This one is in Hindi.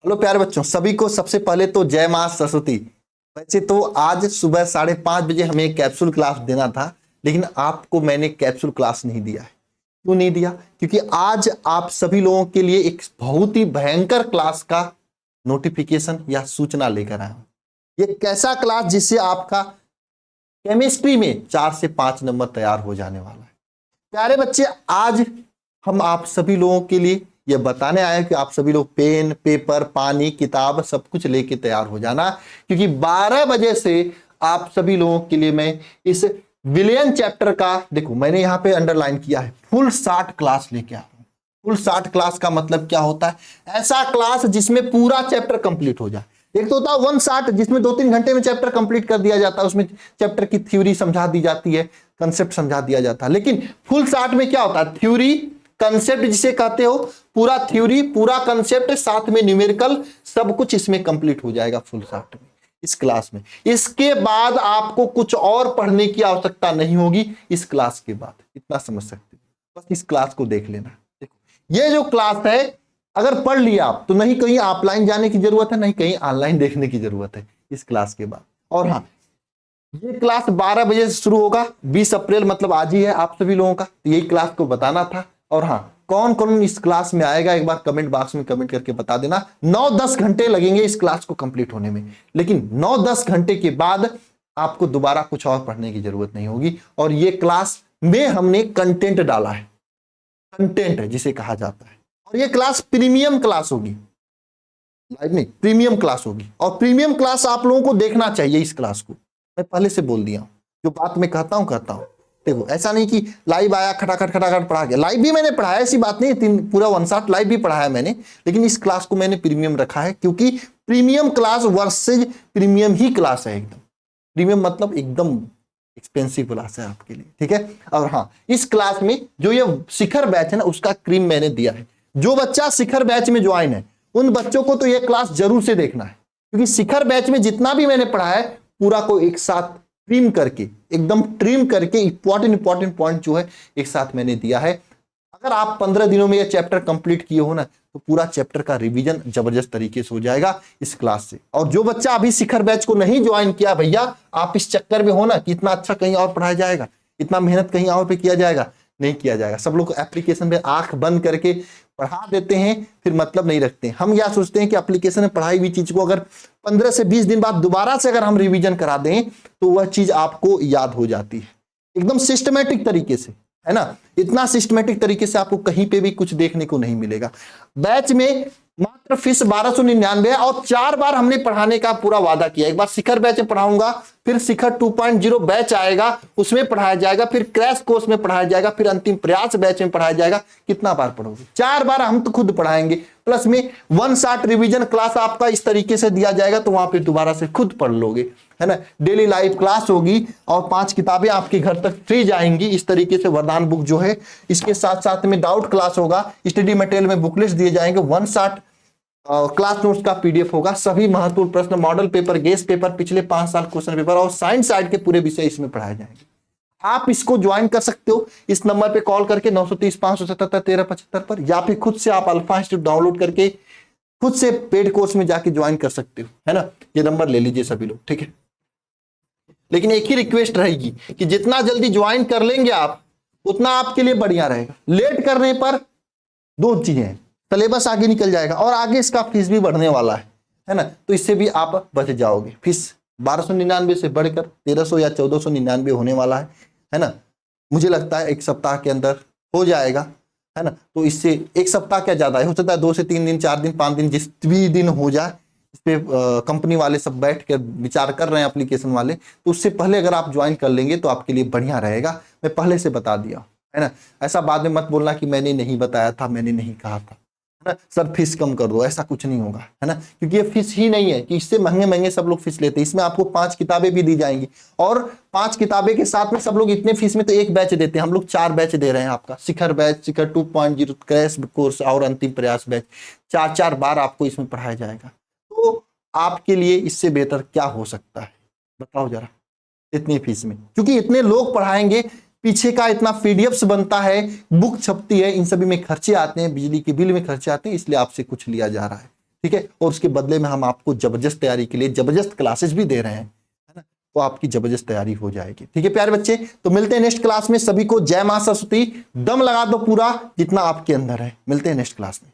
हेलो प्यारे बच्चों, सभी को सबसे पहले तो जय मां सरस्वती। वैसे तो आज सुबह 5:30 बजे हमें एक कैप्सूल क्लास देना था, लेकिन आपको मैंने कैप्सूल क्लास नहीं दिया है। क्यों नहीं दिया? क्योंकि आज आप सभी लोगों के लिए एक बहुत ही भयंकर क्लास का नोटिफिकेशन या सूचना लेकर आया हूं। ये कैसा क्लास जिससे आपका केमिस्ट्री में 4 से 5 नंबर तैयार हो जाने वाला है। प्यारे बच्चे, आज हम आप सभी लोगों के लिए यह बताने आए कि आप सभी लोग पेन, पेपर, पानी, किताब सब कुछ लेके तैयार हो जाना, क्योंकि 12 बजे से आप सभी लोगों के लिए मैं इस विलियन चैप्टर का, देखो मैंने यहाँ पे अंडरलाइन किया है, फुल 60 क्लास लेके आ रहा हूं। फुल 60 क्लास का मतलब क्या होता है? ऐसा क्लास जिसमें पूरा चैप्टर कंप्लीट हो जाए। एक तो होता है 160 जिसमें 2-3 घंटे में चैप्टर कंप्लीट कर दिया जाता है, उसमें चैप्टर की थ्योरी समझा दी जाती है, कंसेप्ट समझा दिया जाता है। लेकिन फुल 60 में क्या होता है? थ्योरी, कंसेप्ट जिसे कहते हो, पूरा थ्योरी, पूरा कंसेप्ट, साथ में न्यूमेरिकल, सब कुछ इसमें कंप्लीट हो जाएगा फुल 60 में, इस क्लास में। इसके बाद आपको कुछ और पढ़ने की आवश्यकता नहीं होगी इस क्लास के बाद, इतना समझ सकते हो। बस इस क्लास को देख लेना। देखो ये जो क्लास है, अगर पढ़ लिया आप तो नहीं कहीं ऑफलाइन जाने की जरूरत है, नहीं कहीं ऑनलाइन देखने की जरूरत है इस क्लास के बाद। और हाँ, ये क्लास 12 बजे से शुरू होगा, 20 अप्रैल मतलब आज ही है आप सभी लोगों का, तो यही क्लास को बताना था। और हाँ, कौन कौन इस क्लास में आएगा एक बार कमेंट बॉक्स में कमेंट करके बता देना। 9-10 घंटे लगेंगे इस क्लास को कंप्लीट होने में, लेकिन 9-10 घंटे के बाद आपको दोबारा कुछ और पढ़ने की जरूरत नहीं होगी। और ये क्लास में हमने कंटेंट डाला है, कंटेंट है जिसे कहा जाता है। और ये क्लास प्रीमियम क्लास होगी, लाइव नहीं, प्रीमियम क्लास होगी। और प्रीमियम क्लास आप लोगों को देखना चाहिए इस क्लास को, मैं पहले से बोल दिया हूं, जो बात मैं कहता हूं। देखो ऐसा नहीं कि लाइव आया खटाखट खटाखट पढ़ा गया, लाइव भी मैंने पढ़ाया, ऐसी बात नहीं, पूरा 160 लाइव भी पढ़ाया मैंने, लेकिन इस क्लास को मैंने प्रीमियम रखा है, क्योंकि प्रीमियम क्लास वर्सेज प्रीमियम ही क्लास है। एकदम प्रीमियम मतलब एकदम एक्सपेंसिव क्लास है आपके लिए, ठीक है। और हाँ, इस क्लास में जो ये शिखर बैच है ना, उसका क्रीम मैंने दिया है। जो बच्चा शिखर बैच में ज्वाइन है उन बच्चों को तो ये क्लास जरूर से देखना है, क्योंकि शिखर बैच में जितना भी मैंने पढ़ा है पूरा को एक साथ ट्रिम करके, एकदम ट्रिम करके इंपॉर्टेंट पॉइंट जो है एक साथ मैंने दिया है। अगर आप 15 दिनों में ये चैप्टर कंप्लीट किए हो ना, तो पूरा चैप्टर का रिवीजन जबरदस्त तरीके से हो जाएगा इस क्लास से। और जो बच्चा अभी शिखर बैच को नहीं ज्वाइन किया भैया, आप इस चक्कर में हो ना कि इतना अच्छा कहीं और पढ़ाया जाएगा, इतना मेहनत कहीं और पे किया जाएगा, नहीं किया जाएगा। सब लोग एप्लीकेशन में आंख बंद करके पढ़ा देते हैं, फिर मतलब नहीं रखते। हम यह सोचते हैं कि एप्लीकेशन में पढ़ाई हुई चीज को अगर 15 से 20 दिन बाद दोबारा से अगर हम रिवीजन करा दें तो वह चीज आपको याद हो जाती है एकदम सिस्टमेटिक तरीके से, है ना। इतना सिस्टमेटिक तरीके से आपको कहीं पे भी कुछ देखने को नहीं मिलेगा। बैच में मात्र फीस 1299 है, और 4 बार हमने पढ़ाने का पूरा वादा किया। एक बार शिखर बैच में पढ़ाऊंगा, फिर शिखर 2.0 बैच आएगा उसमें पढ़ाया जाएगा, फिर क्रैश कोर्स में पढ़ाया जाएगा, फिर अंतिम प्रयास बैच में पढ़ाया जाएगा। कितना बार पढ़ोगे? 4 बार हम तो खुद पढ़ाएंगे, प्लस में 160 रिवीजन क्लास आपका इस तरीके से दिया जाएगा, तो वहां पर दोबारा से खुद पढ़ लोगे, है ना। डेली लाइव क्लास होगी और 5 किताबें आपके घर तक फ्री जाएंगी इस तरीके से। वरदान बुक जो है, इसके साथ साथ में डाउट क्लास होगा, स्टडी मटेरियल में बुकलेट्स दिए जाएंगे, 160 क्लास नोट्स का पीडीएफ होगा, सभी महत्वपूर्ण प्रश्न, मॉडल पेपर, गेस्ट पेपर, पिछले 5 साल क्वेश्चन पेपर और साइंस साइड के पूरे विषय इसमें पढ़ाए जाएंगे। आप इसको ज्वाइन कर सकते हो इस नंबर पे कॉल करके 930-577-1375 पर, या फिर खुद से आप अल्फा इंस्टीट्यूट डाउनलोड करके खुद से पेड कोर्स में जाके ज्वाइन कर सकते हो, है ना। ये नंबर ले लीजिए सभी लोग, ठीक है। लेकिन एक ही रिक्वेस्ट रहेगी कि जितना जल्दी ज्वाइन कर लेंगे आप, उतना आपके लिए बढ़िया रहेगा। लेट करने पर 2 चीजें हैं, सिलेबस आगे निकल जाएगा और आगे इसका फीस भी बढ़ने वाला है ना। तो इससे भी आप बच जाओगे। फीस 1299 से बढ़कर 1300 या 1499 होने वाला है ना। मुझे लगता है 1 सप्ताह के अंदर हो जाएगा, है ना। तो इससे 1 सप्ताह क्या ज्यादा है, हो सकता है 2 से 3 दिन, 4 दिन, 5 दिन, जिस भी दिन हो जाए। इस पे कंपनी वाले सब बैठ कर विचार कर रहे हैं, एप्लीकेशन वाले। तो उससे पहले अगर आप ज्वाइन कर लेंगे तो आपके लिए बढ़िया रहेगा। मैं पहले से बता दिया, है ना। ऐसा बाद में मत बोलना कि मैंने नहीं बताया था, मैंने नहीं कहा था, है ना। सर फीस कम कर दो, ऐसा कुछ नहीं होगा, है ना। क्योंकि ये फीस ही नहीं है कि इससे महंगे महंगे सब लोग फीस लेते हैं। इसमें आपको 5 किताबें भी दी जाएंगी, और 5 किताबें के साथ में सब लोग इतने फीस में तो 1 बैच देते हैं, हम लोग 4 बैच दे रहे हैं आपका। शिखर बैच, शिखर 2.0, क्रैश कोर्स और अंतिम प्रयास बैच, 4-4 बार आपको इसमें पढ़ाया जाएगा। तो आपके लिए इससे बेहतर क्या हो सकता है, बताओ जरा, इतनी फीस में। क्योंकि इतने लोग पढ़ाएंगे, पीछे का इतना पीडीएफ्स बनता है, बुक छपती है, इन सभी में खर्चे आते हैं, बिजली के बिल में खर्चे आते हैं, इसलिए आपसे कुछ लिया जा रहा है। ठीक है, और उसके बदले में हम आपको जबरदस्त तैयारी के लिए जबरदस्त क्लासेस भी दे रहे हैं, है ना, तो आपकी जबरदस्त तैयारी हो जाएगी। ठीक है प्यारे बच्चे, तो मिलते हैं नेक्स्ट क्लास में। सभी को जय मां सरस्वती। दम लगा दो पूरा जितना आपके अंदर है। मिलते हैं नेक्स्ट क्लास में।